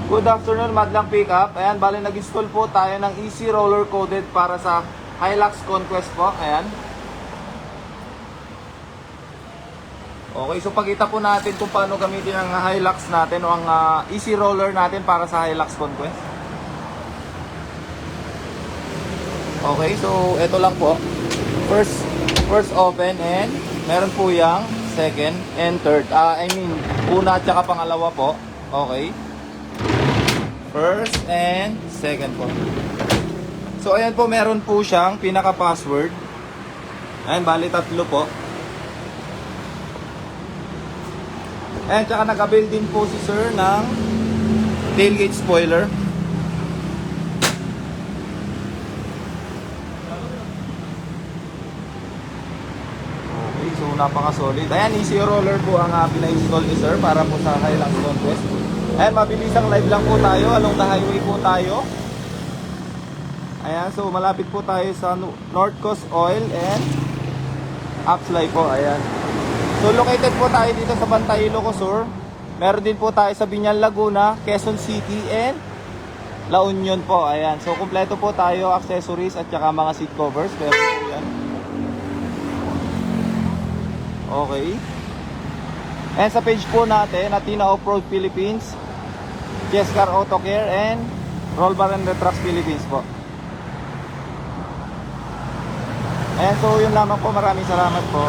Good afternoon, Madlang Pickup. Ayan, bali nag-install po tayo ng Easy Roller Coated para sa Hilux Conquest po. Ayan. Okay, so pakita po natin kung paano gamitin ang Hilux natin o ang Easy Roller natin para sa Hilux Conquest. Okay, so ito lang po. First open and meron po yung second and third. Una at saka pangalawa po. Okay. First and second po. So ayan po, meron po siyang pinaka-password. Ayan, bali tatlo po. Ayan, tsaka nag-avail din po si sir ng tailgate spoiler. Okay, so napaka-solid. Ayan, Easy Roller po ang pina-install ni sir para po sa Hilux Conquest. Ayan, mabilisang live lang po tayo. Along the highway po tayo. Ayan, so malapit po tayo sa North Coast Oil and Upsley po. Ayan. So located po tayo dito sa Bantay, Ilocos. Meron din po tayo sa Binyan, Laguna, Quezon City and La Union po. Ayan. So kumpleto po tayo, accessories at saka mga seat covers. Meron po yan. Okay. And sa page po natin, Athena Off-Road Philippines, Jescar Auto Care and Roll Bar and Trucks Philippines po. Ayan, so yun lamang po. Maraming salamat po.